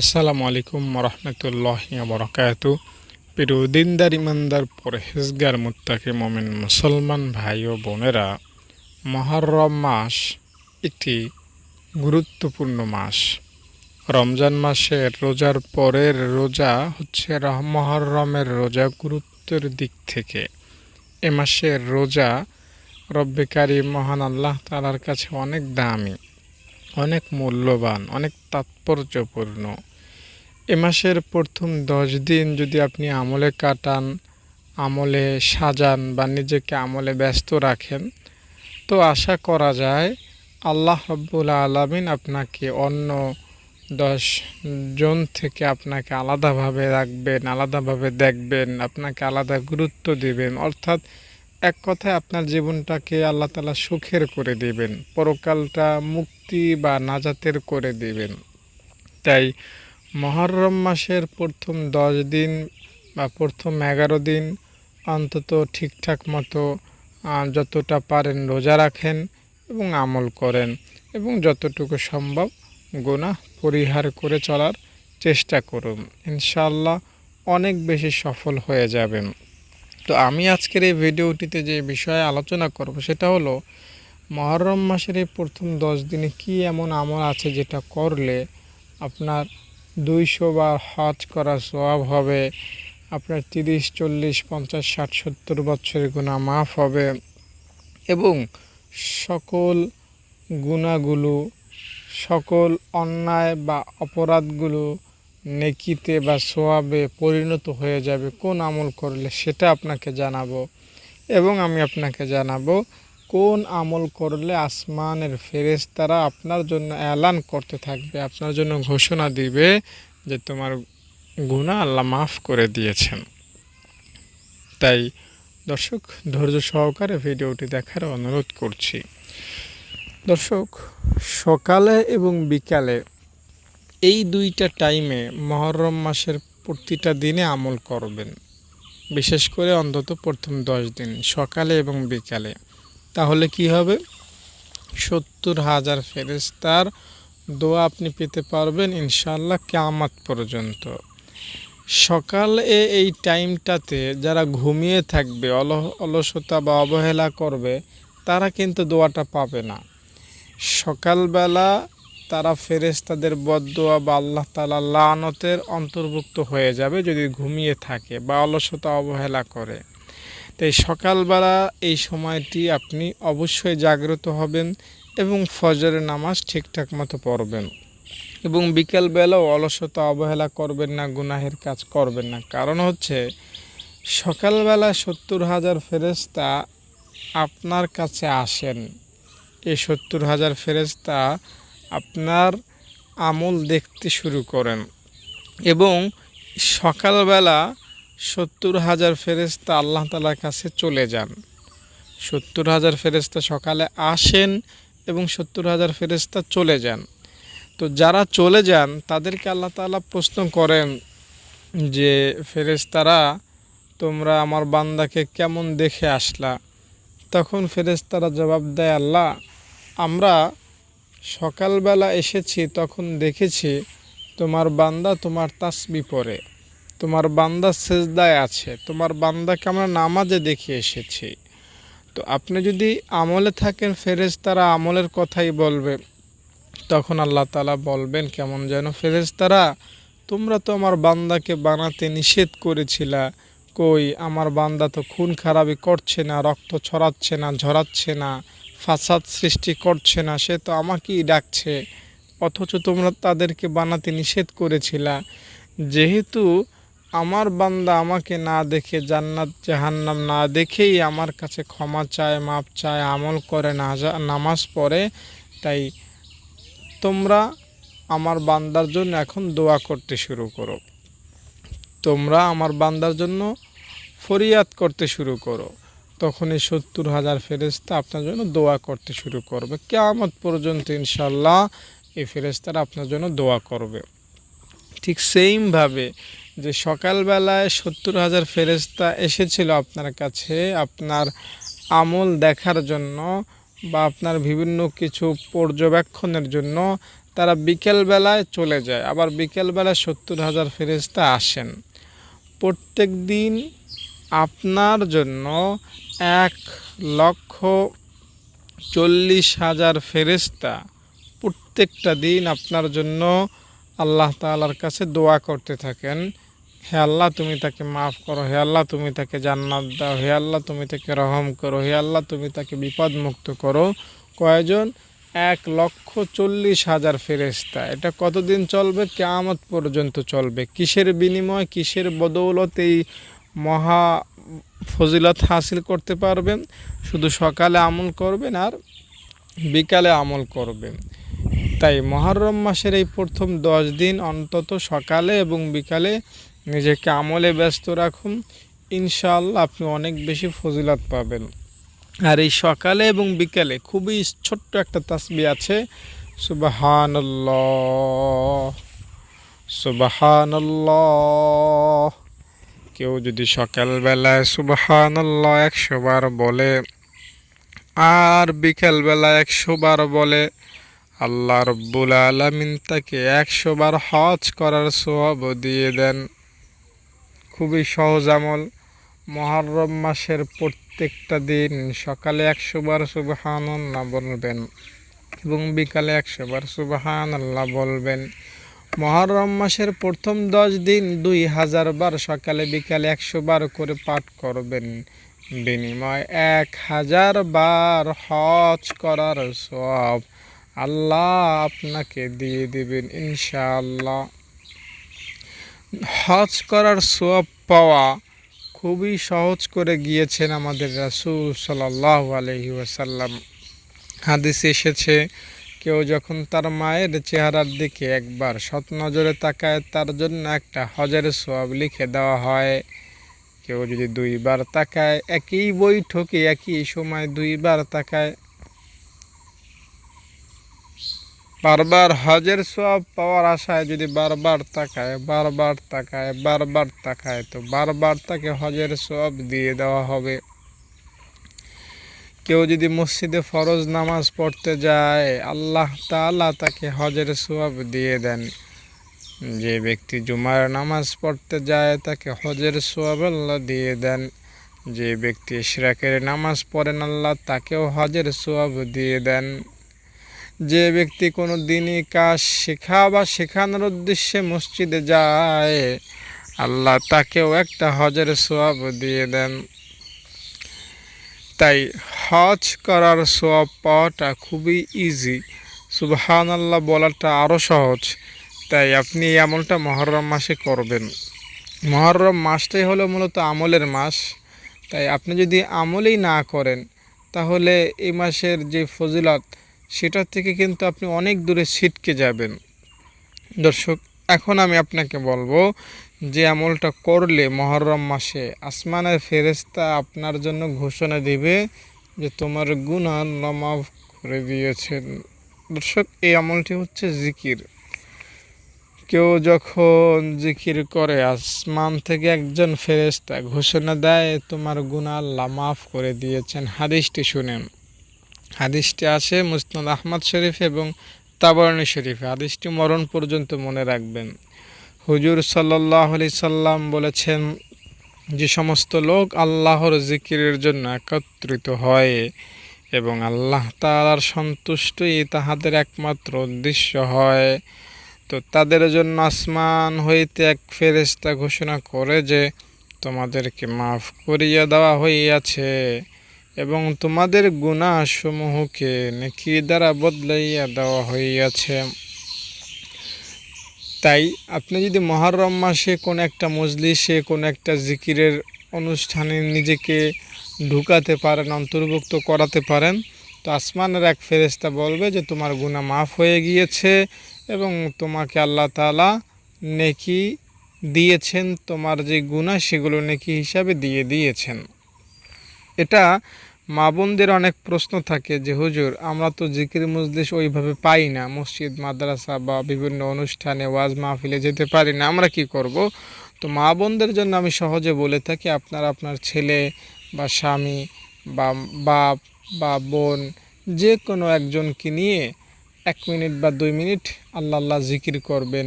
আসসালামু আলাইকুম রহমতুল্লাহি বরকাতু। প্রিয় দিনদার ইমানদার পরহেজগার মুত্তাকি মুমিন মুসলমান ভাই ও বোনেরা, মুহররম মাস একটি গুরুত্বপূর্ণ মাস। রমজান মাসের রোজার পরের রোজা হচ্ছে মুহররমের রোজা। গুরুত্বের দিক থেকে এ মাসের রোজা রব্বে কারীম মহান আল্লাহ তাআলার কাছে অনেক দামি, অনেক মূল্যবান, অনেক তাৎপর্যপূর্ণ। এ মাসের প্রথম 10 দিন যদি আপনি আমলে কাটান, আমলে সাজান বা নিজেকে আমলে ব্যস্ত রাখেন, তো আশা করা যায় আল্লাহ রাব্বুল আলামিন আপনাকে অন্য 10 জন থেকে আপনাকে আলাদাভাবে রাখবেন, আলাদাভাবে দেখবেন, আপনাকে আলাদা গুরুত্ব দিবেন। অর্থাৎ এক কথায় আপনার জীবনটাকে আল্লাহ তাআলা সুখের করে দিবেন, পরকালটা মুক্তি বা নাজাতের করে দিবেন। তাই মুহররম মাসের প্রথম 10 দিন বা প্রথম 11 দিন অন্তত ঠিকঠাক মতো যতটা পারেন রোজা রাখেন এবং আমল করেন এবং যতটুকু সম্ভব গুনাহ পরিহার করে চলার চেষ্টা করুন। ইনশাআল্লাহ অনেক বেশি সফল হয়ে যাবেন। তো আমি আজকের এই ভিডিওটিতে যে বিষয়ে আলোচনা করব সেটা হলো মুহররম মাসের এই প্রথম 10 দিনে কি এমন আমল আছে যেটা করলে আপনার 200 বার হজ করা সওয়াব হবে, আপনার 30, 40, 50, 60, 70 বছরের গুনাহ মাফ হবে এবং সকল গুনাহগুলো, সকল অন্যায় বা অপরাধগুলো নেকিতে বা সওয়াবে পরিণত হয়ে যাবে। কোন আমল করলে সেটা আপনাকে জানাবো এবং আমি আপনাকে জানাবো কোন আমল করলে আসমানের ফেরেশতারা আপনার জন্য এলান করতে থাকবে, আপনার জন্য ঘোষণা দিবে যে তোমার গুনাহ আল্লাহ মাফ করে দিয়েছেন। তাই দর্শক ধৈর্য সহকারে ভিডিওটি দেখার অনুরোধ করছি। দর্শক, সকালে এবং বিকালে এই দুইটা টাইমে মুহররম মাসের প্রতিটা দিনে আমল করবেন, বিশেষ করে অন্তত প্রথম 10 দিন সকালে এবং বিকালে। তাহলে কি হবে? 70,000 ফেরেশতার দোয়া আপনি পেতে পারবেন ইনশাআল্লাহ কিয়ামত পর্যন্ত। সকালে এই টাইমটাতে যারা ঘুমিয়ে থাকবে, অলসতা বা অবহেলা করবে, তারা কিন্তু দোয়াটা পাবে না। সকালবেলা তারা ফেরেশতাদের বদদোয়া বা আল্লাহ তাআলার লানতের অন্তর্ভুক্ত হয়ে যাবে যদি ঘুমিয়ে থাকে বা অলসতা অবহেলা করে। তাই সকালবেলা এই সময়টি আপনি অবশ্যই জাগ্রত হবেন এবং ফজরের নামাজ ঠিকঠাক মতো পড়বেন এবং বিকেলবেলাও অলসতা অবহেলা করবেন না, গুনাহের কাজ করবেন না। কারণ হচ্ছে সকালবেলা 70,000 ফেরেশতা আপনার কাছে আসেন। এই 70,000 ফেরেশতা আপনার আমল দেখতে শুরু করেন এবং সকালবেলা 70,000 ফেরেশতা আল্লাহ তাআলার কাছে চলে যান। 70,000 ফেরেশতা সকালে আসেন এবং 70,000 ফেরেশতা চলে যান। তো যারা চলে যান তাদেরকে আল্লাহ তাআলা প্রশ্ন করেন যে ফেরেশতারা, তোমরা আমার বান্দাকে কেমন দেখে আসলা? তখন ফেরেশতারা জবাব দেয়, আল্লাহ, আমরা সকালবেলা এসেছি, তখন দেখেছি তোমার বান্দা তোমার তাসবিহ পড়ে, তোমার বান্দা সেজদায় আছে, তোমার বান্দাকে আমরা নামাজে দেখে এসেছি। তো আপনি যদি আমলে থাকেন ফেরেশতারা আমলের কথাই বলবে। তখন আল্লাহ তাআলা বলবেন, কেমন যেন ফেরেশতারা, তোমরা তো আমার বান্দাকে বানাতে নিষেধ করেছিলা, কই আমার বান্দা তো খুন খারাপি করছে না, রক্ত ছড়াচ্ছে না, ঝরাচ্ছে না, ফাসাদ সৃষ্টি করছে না, সে তো আমাকেই ডাকছে, অথচ তোমরা তাদেরকে বানাতে নিষেধ করেছিলা। যেহেতু আমার বান্দা আমাকে না দেখে, জান্নাত জাহান্নাম না দেখেই আমার কাছে ক্ষমা চায়, মাপ চায়, আমল করে, নামাজ পড়ে, তাই তোমরা আমার বান্দার জন্য এখন দোয়া করতে শুরু করো, তোমরা আমার বান্দার জন্য ফরিয়াদ করতে শুরু করো। তখনই 70,000 ফেরেশতা আপনার জন্য দোয়া করতে শুরু করবে। কিয়ামত পর্যন্ত ইনশাআল্লাহ এই ফেরেশতারা আপনার জন্য দোয়া করবে। ঠিক সেইমভাবে যে সকালবেলায় 70,000 ফেরেশতা এসেছিল আপনার কাছে আপনার আমল দেখার জন্য বা আপনার বিভিন্ন কিছু পর্যবেক্ষণের জন্য, তারা বিকেলবেলায় চলে যায়, আবার বিকেলবেলায় 70,000 ফেরেশতা আসেন। প্রত্যেক দিন আপনার জন্য 1,40,000 ফেরেশতা প্রত্যেকটা দিন আপনার জন্য আল্লাহ তাআলার কাছে দোয়া করতে থাকেন, হে আল্লাহ তুমি তাকে মাফ করো, হে আল্লাহ তুমি তাকে জান্নাত দাও, হে আল্লাহ তুমি তাকে রহম করো, হে আল্লাহ তুমি তাকে বিপদ মুক্ত করো। কয়জন? 1,40,000 ফেরেশতা। এটা কতদিন চলবে? কিয়ামত পর্যন্ত চলবে। কিসের বিনিময়, কিসের বদৌলত এই মহা ফজিলত হাসিল করতে পারবেন? শুধু সকালে আমল করবেন আর বিকালে আমল করবেন। তাই মুহররম মাসের এই প্রথম 10 দিন অন্তত সকালে এবং বিকালে নিজেকে আমলে ব্যস্ত রাখুন, ইনশাআল্লাহ আপনি অনেক বেশি ফজিলত পাবেন। আর এই সকালে এবং বিকালে খুবই ছোট্ট একটা তাসবিহ আছে, সুবহানাল্লাহ সুবহানাল্লাহ। কেউ যদি সকালবেলায় সুবহানাল্লাহ 100 বার বলে আর বিকালবেলায় 100 বার বলে, আল্লাহ রব্বুল আলামিন তাকে 100 বার হজ করার সওয়াব দিয়ে দেন। খুবই সহজ আমল। মুহররম মাসের প্রত্যেকটা দিন সকালে 100 বার সুবহানাল্লাহ বলবেন এবং বিকালে 100 বার সুবহানাল্লাহ বলবেন। মুহররম মাসের প্রথম 10 দিন 2000 বার সকালে বিকালে 100 বার করে পাঠ করবেন। বিনিময় 1000 বার হজ করার সওয়াব আল্লাহ আপনাকে দিয়ে দিবেন ইনশাআল্লাহ। হজ করার সওয়াব পাওয়া খুবই সহজ করে গিয়েছেন আমাদের রাসূল সাল্লাল্লাহু আলাইহি ওয়াসাল্লাম। হাদিসে এসেছে, কেউ যখন তার মায়ের চেহারার দিকে একবার সৎ নজরে তাকায় তার জন্য একটা হজের সওয়াব লিখে দেওয়া হয়। কেউ যদি 2 বার তাকায়, একই বৈঠকে একই সময় 2 বার তাকায়, বারবার হজের সওয়াব পাওয়ার আশায় যদি বারবার তাকায় তো বারবার তাকে হজের সওয়াব দিয়ে দেওয়া হবে। কেউ যদি মসজিদে ফরজ নামাজ পড়তে যায়, আল্লাহ তাআলা তাকে হজের সওয়াব দিয়ে দেন। যে ব্যক্তি জুমার নামাজ পড়তে যায় তাকে হজের সওয়াব আল্লাহ দিয়ে দেন। যে ব্যক্তি ইশরাকের নামাজ পড়েন আল্লাহ তাকেও হজের সওয়াব দিয়ে দেন। যে ব্যক্তি কোনো দিনই কাজ শেখা বা শেখানোর উদ্দেশ্যে মসজিদে যায়, আল্লাহ তাকেও একটা হজের সওয়াব দিয়ে দেন। তাই হজ করার সওয়াব পাওয়াটা খুবই ইজি, সুবহানাল্লাহ বলাটা আরও সহজ। তাই আপনি এই আমলটা মুহররম মাসে করবেন। মুহররম মাসটাই হলো মূলত আমলের মাস। তাই আপনি যদি আমলই না করেন তাহলে এই মাসের যে ফজিলত সেটা থেকে কিন্তু আপনি অনেক দূরে ছিটকে যাবেন। দর্শক, এখন আমি আপনাকে বলবো যে আমলটা করলে মুহররম মাসে আসমানের ফেরেশতা আপনার জন্য ঘোষণা দিবে যে তোমার গুনাহ আল্লাহ মাফ করে দিয়েছেন। দর্শক, এই আমলটি হচ্ছে জিকির। কেউ যখন জিকির করে আসমান থেকে একজন ফেরেশতা ঘোষণা দেয় তোমার গুনাহ আল্লাহ মাফ করে দিয়েছেন। হাদিসটি শুনেন। হাদিসটি আছে মুসনাদ আহমদ শরীফ এবং তাবরানী শরীফে। হাদিসটি মরণ পর্যন্ত মনে রাখবেন। হুজুর সাল্লাল্লাহু আলাইহি সাল্লাম বলেছেন, যে সমস্ত লোক আল্লাহর জিকিরের জন্য একত্রিত হয় এবং আল্লাহ তাআলার সন্তুষ্টি তাহাদের একমাত্র উদ্দেশ্য হয়, তো তাদের জন্য আসমান হইতে এক ফেরেশতা ঘোষণা করে যে তোমাদেরকে মাফ করিয়া দেওয়া হইয়াছে এবং তোমাদের গুনাহসমূহকে নেকি দ্বারা বদলাইয়া দেওয়া হইয়াছে। তাই আপনি যদি মুহররম মাসে কোনো একটা মজলিসে কোনো একটা জিকিরের অনুষ্ঠানে নিজেকে ঢুকাতে পারেন, অন্তর্ভুক্ত করাতে পারেন, তো আসমানের এক ফেরেশতা বলবে যে তোমার গুনাহ মাফ হয়ে গিয়েছে এবং তোমাকে আল্লাহ তাআলা নেকি দিয়েছেন, তোমার যে গুনাহ সেগুলো নেকি হিসাবে দিয়ে দিয়েছেন। এটা মা বোনদের অনেক প্রশ্ন থাকে যে হুজুর আমরা তো জিকির মজলিস ওইভাবে পাই না, মসজিদ মাদ্রাসা বা বিভিন্ন অনুষ্ঠানে ওয়াজ মাহফিলে যেতে পারি না, আমরা কি করব? তো মা বোনদের জন্য আমি সহজে বলে থাকি, আপনারা আপনার ছেলে বা স্বামী বা বাপ বা বোন যে কোনো একজনকে নিয়ে 1 মিনিট বা 2 মিনিট আল্লাহ আল্লাহ জিকির করবেন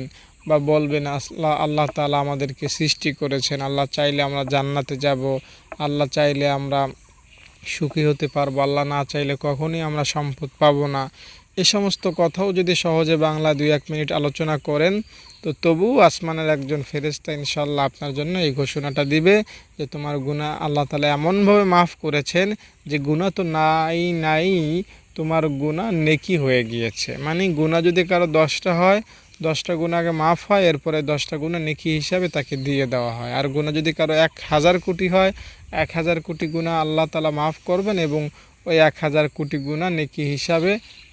বা বলবেন আল্লাহ তাআলা আমাদেরকে সৃষ্টি করেছেন, আল্লাহ চাইলে আমরা জান্নাতে যাব, আল্লাহ চাইলে আমরা সুখী হতে পারবো, আল্লাহ না চাইলে কখনোই আমরা সম্পদ পাবো না। এ সমস্ত কথাও যদি সহজে বাংলা 2-1 মিনিট আলোচনা করেন তো তবুও আসমানের একজন ফেরেশতা ইনশাআল্লাহ আপনার জন্য এই ঘোষণাটা দিবে যে তোমার গুনাহ আল্লাহ তাআলা এমনভাবে মাফ করেছেন যে গুনাহ তো নাই, তোমার গুনাহ নেকি হয়ে গিয়েছে। মানে গুনাহ যদি কারো 10টা হয়, 10টা গুনাহ আগে মাফ হয়, এরপরে 10টা গুনাহ নেকি হিসাবে তাকে দিয়ে দেওয়া হয়। আর গুনাহ যদি কারো 1000 কোটি হয়, 1000 কোটি গুনাহ আল্লাহ তাআলা মাফ করবেন এবং ওই 1000 কোটি গুনাহ নেকি হিসাবে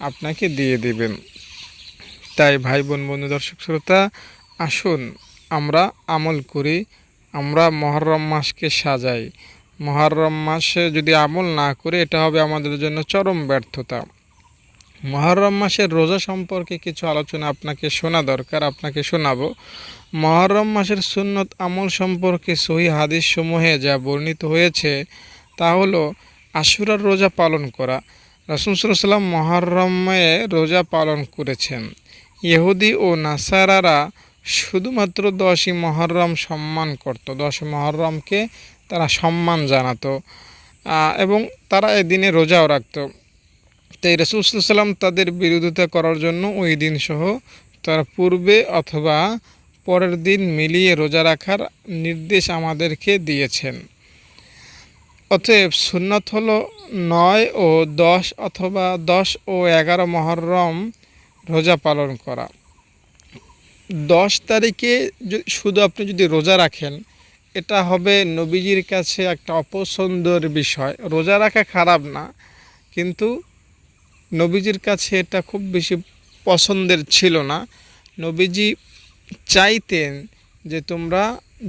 আপনাকে দিয়ে দিবেন। তাই ভাই বোন, বন্ধু, দর্শক শ্রোতা, আসুন আমরা আমল করি, আমরা মহররম মাসকে সাজাই। মহররম মাসে যদি আমল না করি এটা হবে আমাদের জন্য চরম ব্যর্থতা। মহররম মাসের রোজা সম্পর্কে কিছু আলোচনা আপনাকে শোনা দরকার, আপনাকে শোনাবো। মহররম মাসের সুন্নত আমল সম্পর্কে সহিহ হাদিস সমূহে যা বর্ণিত হয়েছে তা হলো আশুরার রোজা পালন করা। রাসূল সাল্লাল্লাহু আলাইহি ওয়াসাল্লাম মহররমে রোজা পালন করেছেন। ইহুদি ও নাসারারা শুধুমাত্র 10ই মহররম সম্মান করত, 10ই মহররমকে তারা সম্মান জানাতো এবং তারা এদিনে রোজাও রাখত। তাই রাসূল সাল্লাল্লাহু আলাইহি ওয়াসাল্লাম তাদের বিরোধিতা করার জন্য ওই দিন সহ তার পূর্বে অথবা পরের দিন মিলিয়ে রোজা রাখার নির্দেশ আমাদেরকে দিয়েছেন। অতএব সুন্নাত হলো 9 ও 10 অথবা 10 ও 11 মহররম রোজা পালন করা। 10 তারিখে শুধু আপনি যদি রোজা রাখেন এটা হবে নবীজির কাছে একটা অপছন্দের বিষয়। রোজা রাখা খারাপ না, কিন্তু নবীজির কাছে এটা খুব বেশি পছন্দের ছিল না। নবীজি চাইতেন যে তোমরা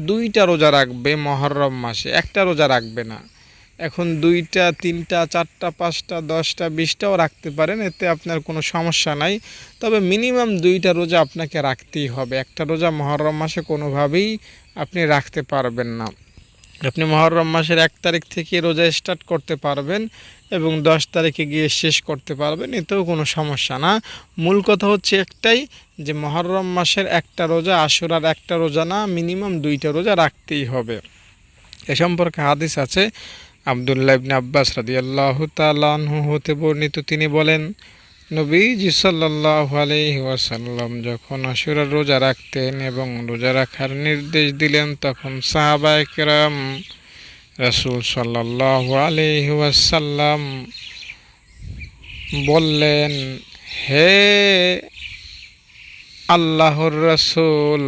2টা রোজা রাখবে মহররম মাসে, একটা রোজা রাখবে না। এখন 2টা, 3টা, 4টা, 5টা, 10টা, 20টাও রাখতে পারেন, এতে আপনার কোনো সমস্যা নাই। তবে মিনিমাম 2টা রোজা আপনাকে রাখতেই হবে। একটা রোজা মহররম মাসে কোনোভাবেই আপনি রাখতে পারবেন না। আপনি মহররম মাসের 1 তারিখ থেকে রোজা স্টার্ট করতে পারবেন এবং 10 তারিখে গিয়ে শেষ করতে পারবেন, এতেও কোনো সমস্যা না। মূল কথা হচ্ছে একটাই যে মহররম মাসের একটা রোজা, আশুরার একটা রোজা না, মিনিমাম 2টা রোজা রাখতেই হবে। এ সম্পর্কে হাদিস আছে আব্দুল্লাহ ইবনে আব্বাস রাদিয়াল্লাহু তাআলা আনহু হতে বর্ণিত, তিনি বলেন নবীজি সাল্লাল্লাহু আলাইহি ওয়াসাল্লাম যখন আশুরার রোজা রাখতেন এবং রোজা রাখার নির্দেশ দিলেন তখন সাহাবায়ে কেরাম রাসূল সাল্লাল্লাহু আলাইহি ওয়াসাল্লাম বললেন, হে আল্লাহর রাসূল,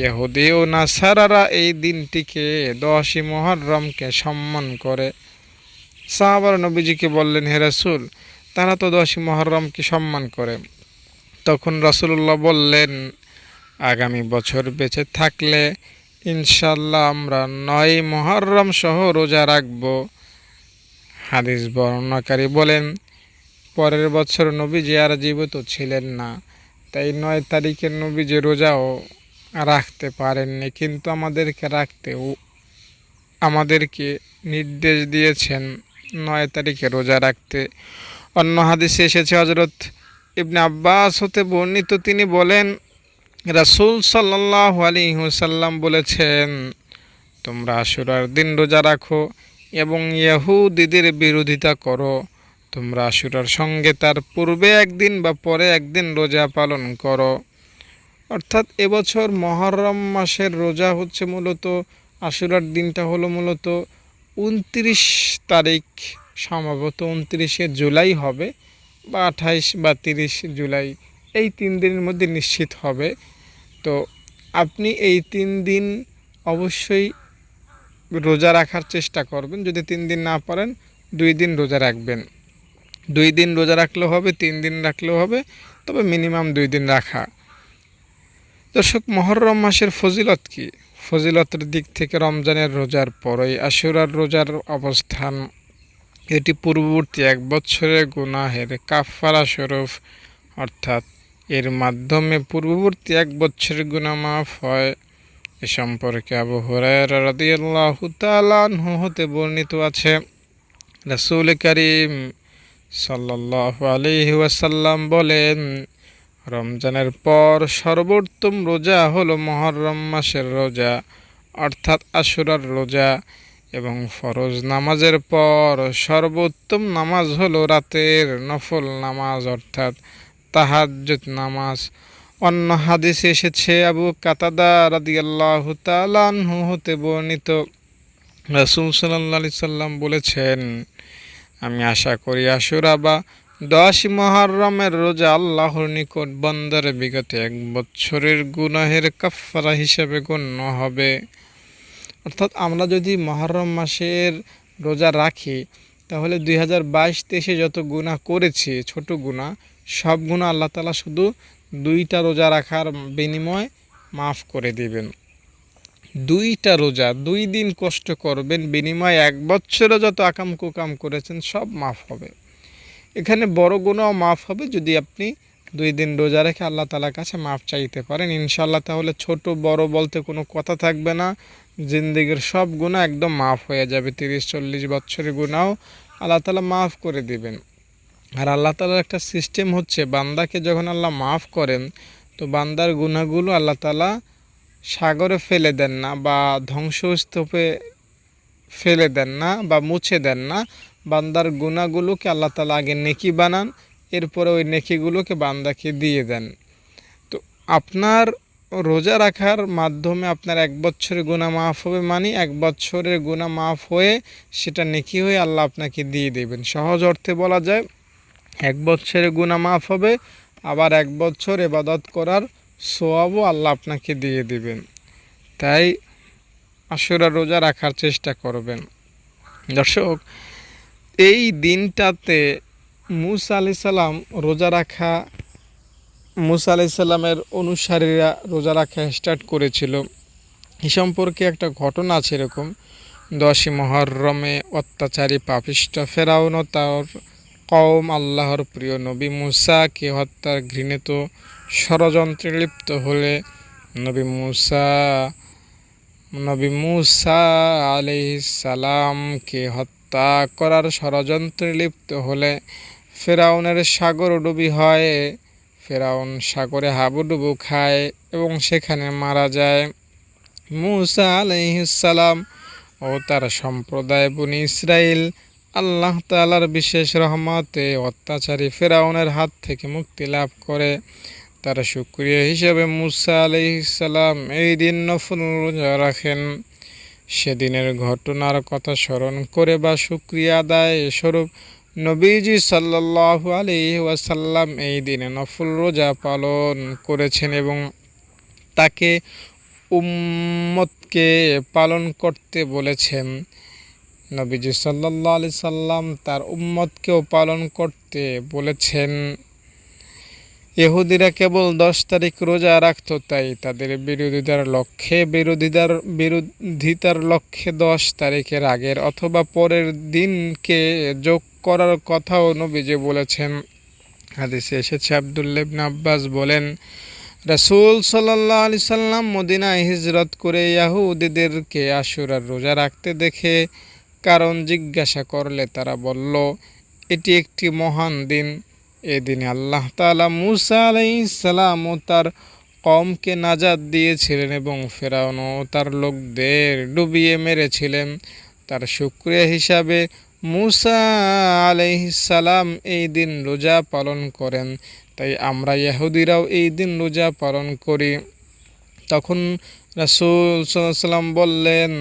ইহুদি ও নাসারারা এই দিনটিকে 10ই মুহররমকে সম্মান করে। সাহাবারা নবীজিকে বললেন, হে রাসূল, তারা তো 10ই মুহররমকে সম্মান করে। তখন রাসূলুল্লাহ বললেন, আগামী বছর বেঁচে থাকলে ইনশাআল্লাহ আমরা 9ই মুহররম সহ রোজা রাখব। হাদিস বর্ণনাকারী বলেন, পরের বছর নবীজি আর জীবিত ছিলেন না, তাই 9 তারিখের নবীজি রোজাও রাখতে পারেননি, কিন্তু আমাদেরকে নির্দেশ দিয়েছেন 9 তারিখে রোজা রাখতে। অন্য হাদিসে এসেছে হযরত ইবনে আব্বাস হতে বর্ণিত, তিনি বলেন রাসূল সাল্লাল্লাহু আলাইহি ওয়াসাল্লাম বলেছেন, তোমরা আশুরার দিন রোজা রাখো এবং ইহুদীদের বিরোধিতা করো। তোমরা আশুরার সঙ্গে তার পূর্বে একদিন বা পরে একদিন রোজা পালন করো। অর্থাৎ এবছর মহররম মাসের রোজা হচ্ছে মূলত, আশুরার দিনটা হলো মূলত 29 তারিখ, সম্ভবত 29শে জুলাই হবে বা 28 বা 30 জুলাই, এই 3 দিনের মধ্যে নিশ্চিত হবে। তো আপনি এই 3 দিন অবশ্যই রোজা রাখার চেষ্টা করবেন। যদি 3 দিন না পারেন 2 দিন রোজা রাখবেন। 2 দিন রোজা রাখলেও হবে, 3 দিন রাখলেও হবে, তবে মিনিমাম 2 দিন রাখা। দর্শক, মহররম মাসের ফজিলত কি? ফজিলতের দিক থেকে রমজানের রোজার পরই আশুরার রোজার অবস্থান। এটি পূর্ববর্তী 1 বছরের গুনাহের কাফফারা স্বরূপ, অর্থাৎ এর মাধ্যমে পূর্ববর্তী 1 বছরের গুনাহ মাফ হয়। এ সম্পর্কে আবু হুরায়রা রাদিয়াল্লাহু তাআলা আনহু হতে বর্ণিত আছে, রাসূল কারীম সাল্লাল্লাহু আলাইহি ওয়াসাল্লাম বলেন, রমজানের পর সর্বোত্তম রোজা হলো মুহররম মাসের রোজা, অর্থাৎ আশুরার রোজা, এবং ফরজ নামাজের পর সর্বোত্তম নামাজ হলো রাতের নফল নামাজ, অর্থাৎ তাহাজ্জুদ নামাজ। অন্য হাদিসে এসেছে, আবু কাতাদা রাদিয়াল্লাহু তাআলা আনহু হতে বর্ণিত, রাসূল সাল্লাল্লাহু আলাইহি সাল্লাম বলেছেন, আমি আশা করি আশুরা বা 10 মুহররমের রোজা আল্লাহর নিকট বান্দার বিগত 1 বছরের গুনাহের কাফফারা হিসেবে গণ্য হবে। অর্থাৎ আমরা যদি মুহররম মাসের রোজা রাখি, তাহলে 2022-23 যত গুনাহ করেছি, ছোট গুনাহ, সব গুনাহ আল্লাহ তাআলা শুধু 2টা রোজা রাখার বিনিময়ে মাফ করে দিবেন। 2টা রোজা, 2 দিন কষ্ট করবেন, বিনিময়ে 1 বছরে যত আকাম কুকাম করেছেন সব মাফ হবে। এখানে বড় গুনাহও মাফ হবে যদি আপনি 2 দিন রোজা রেখে আল্লাহ তাআলার কাছে মাফ চাইতে পারেন ইনশাআল্লাহ। তাহলে ছোট বড় বলতে কোনো কথা থাকবে না, জিন্দেগির সব গুনাহ একদম মাফ হয়ে যাবে। 30-40 বছরের গুনাহও আল্লাহ তাআলা মাফ করে দিবেন। আর আল্লাহ তাআলার একটা সিস্টেম হচ্ছে, বান্দাকে যখন আল্লাহ মাফ করেন, তো বান্দার গুনাহগুলো আল্লাহ তাআলা সাগরে ফেলে দেন না, বা ধ্বংসস্তূপে ফেলে দেন না, বা মুছে দেন না। বান্দার গুনাহগুলোকে আল্লাহ তাআলা আগে নেকি বানান, এরপরে ওই নেকিগুলোকে বান্দাকে দিয়ে দেন। তো আপনার রোজা রাখার মাধ্যমে আপনার 1 বছরের গুনাহ মাফ হবে, মানে 1 বছরের গুনাহ মাফ হয়ে সেটা নেকি হয়ে আল্লাহ আপনাকে দিয়ে দেবেন। সহজ অর্থে বলা যায়, 1 বছরের গুনাহ মাফ হবে, আবার 1 বছর ইবাদত করার সওয়াবও আল্লাহ আপনাকে দিয়ে দিবেন। তাই আশুরা রোজা রাখার চেষ্টা করবেন। দর্শক, এই দিনটাতে মুসা আলাইহিস সালাম রোজা রাখা, মুসা আলাইহিস সালামের অনুসারীরা রোজা রাখা স্টার্ট করেছিল। এই সম্পর্কে একটা ঘটনা আছে এরকম, 10 মুহররমে অত্যাচারী পাপিষ্ঠ ফেরাউন ও তার কওম আল্লাহর প্রিয় নবী মুসাকে হত্যার ঘৃণিত ষড়যন্ত্রে লিপ্ত হলে নবী মুসা আলাইহিস সালামকে হত্যা করার ষড়যন্ত্রে লিপ্ত হলে ফেরাউনের সাগরডুবি হয়। ফেরাউন সাগরে হাবুডুবু খায় এবং সেখানে মারা যায়। মুসা আলাইহিস সালাম ও তার সম্প্রদায় বনি ইসরাইল আল্লাহ তাআলার বিশেষ রহমতে অত্যাচারী ফেরাউনের হাত থেকে মুক্তি লাভ করে। তার শুকরিয়া হিসেবে মুসা আলাইহিস সালাম এই দিন নফল রোজা রাখেন। সেদিনের ঘটনার কথা স্মরণ করে বা শুকরিয়া আদায় স্বরূপ নবীজি সাল্লাল্লাহু আলাইহি ওয়াসাল্লাম এই দিনে নফল রোজা পালন করেছেন এবং তাকে উম্মতকে পালন করতে বলেছেন। নবীজি সাল্লাল্লাহু আলাইহি সাল্লাম তার উম্মতকেও পালন করতে বলেছেন। ইহুদিরা কেবল 10 তারিখ রোজা রাখত, তাই তাদের বিরোধিতার লক্ষ্যে 10 তারিখের আগের অথবা পরের দিনকে যোগ করার কথাও নবীজি বলেছেন। হাদিসে এসেছে, আব্দুল্লাহ ইবনে আব্বাস বলেন, রাসূল সাল্লাল্লাহু আলাইহি সাল্লাম মদিনায় হিজরত করে ইহুদিদেরকে আশুরার রোজা রাখতে দেখে কারণ জিজ্ঞাসা করলে তারা বলল, এটি একটি মহান দিন। এদিনে আল্লাহ তাআলা মুসা আলাইহিস সালাম ও তার কওমকে নাজাত দিয়েছিলেন এবং ফেরাউন ও তার লোকদের ডুবিয়ে মেরেছিলেন। তার শুকরিয়া হিসাবে মুসা আলাইহিস সালাম এই দিন রোজা পালন করেন। তাই আমরা ইহুদিরাও এই দিন রোজা পালন করি। তখন রাসূল সাল্লাল্লাহু আলাইহি সাল্লাম বললেন,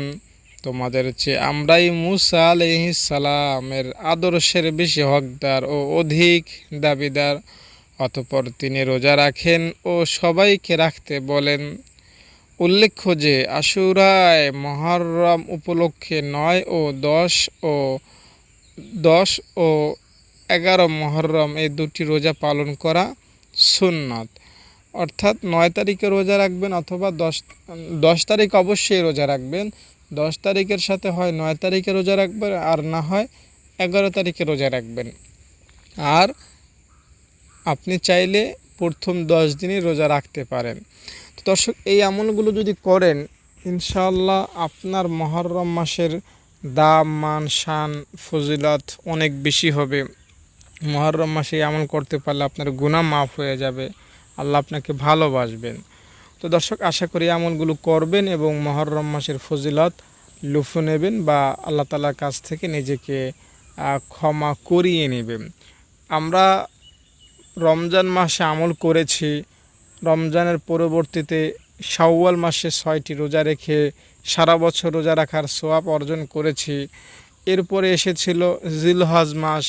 তোমাদের চেয়ে আমরাই মুসা আলাইহিস সালামের আদর্শের বেশি হকদার ও অধিক দাবিদার। অতঃপর তিনি রোজা রাখেন ও সবাইকে রাখতে বলেন। উল্লেখ্য যে আশুরায় মুহররম উপলক্ষে 9 ও 10 ও 11 মুহররম এই 2টি রোজা পালন করা সুন্নাত। অর্থাৎ 9 তারিখে রোজা রাখবেন অথবা 10 তারিখ অবশ্যই রোজা রাখবেন। 10 তারিখের সাথে হয় 9 তারিখে রোজা রাখবেন, আর না হয় 11 তারিখে রোজা রাখবেন। আর আপনি চাইলে প্রথম 10 দিনই রোজা রাখতে পারেন। তো দর্শক, এই আমলগুলো যদি করেন, ইনশাআল্লাহ আপনার মুহররম মাসের দাম, মান, শান, ফজিলত অনেক বেশি হবে। মুহররম মাসে আমল করতে পারলে আপনার গুনাহ মাফ হয়ে যাবে, আল্লাহ আপনাকে ভালোবাসবেন। তো দর্শক, আশা করি আমলগুলো করবেন এবং মুহররম মাসের ফজিলত লুফে নেবেন বা আল্লাহ তাআলার কাছ থেকে নিজেকে ক্ষমা করিয়ে নেবেন। আমরা রমজান মাসে আমল করেছি, রমজানের পরবর্তীতে শাওয়াল মাসে 6টি রোজা রেখে সারা বছর রোজা রাখার সওয়াব অর্জন করেছি। এরপরে এসেছিল জিলহজ মাস।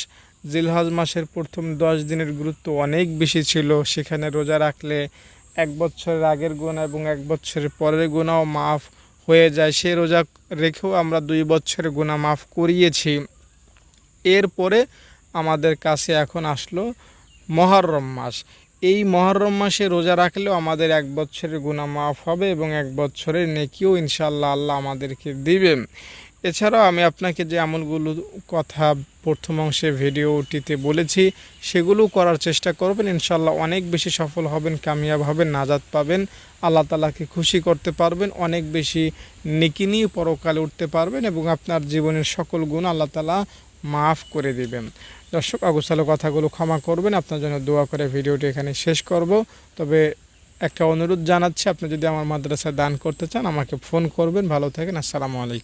জিলহজ মাসের প্রথম 10 দিনের গুরুত্ব অনেক বেশি ছিল। সেখানে রোজা রাখলে 1 বছরের আগের গুনাহ এবং 1 বছরের পরের গুনাহও মাফ হয়ে যায়। সে রোজা রেখেও আমরা 2 বছরের গুনাহ মাফ করিয়েছি। এরপরে আমাদের কাছে এখন আসলো মুহররম মাস। এই মুহররম মাসে রোজা রাখলেও আমাদের 1 বছরের গুনাহ মাফ হবে এবং 1 বছরের নেকিও ইনশাআল্লাহ আল্লাহ আমাদেরকে দিবেন। এছাড়াও আমি আপনাকে যে আমলগুলো কথা প্রথম অংশে ভিডিওটিতে বলেছি সেগুলো করার চেষ্টা করবেন, ইনশাআল্লাহ অনেক বেশি সফল হবেন, কামিয়াব হবেন, নাজাত পাবেন, আল্লাহ তাআলাকে খুশি করতে পারবেন, অনেক বেশি নেকি নিয়ে পরকালে উঠতে পারবেন এবং আপনার জীবনের সকল গুনাহ আল্লাহ তাআলা মাফ করে দিবেন। দর্শক, অগোছালো কথাগুলো ক্ষমা করবেন, আপনার জন্য দোয়া করে ভিডিওটি এখানে শেষ করব। তবে একটা অনুরোধ জানাচ্ছি, আপনি যদি আমার মাদ্রাসায় দান করতে চান আমাকে ফোন করবেন। ভালো থাকেন, আসসালামু আলাইকুম।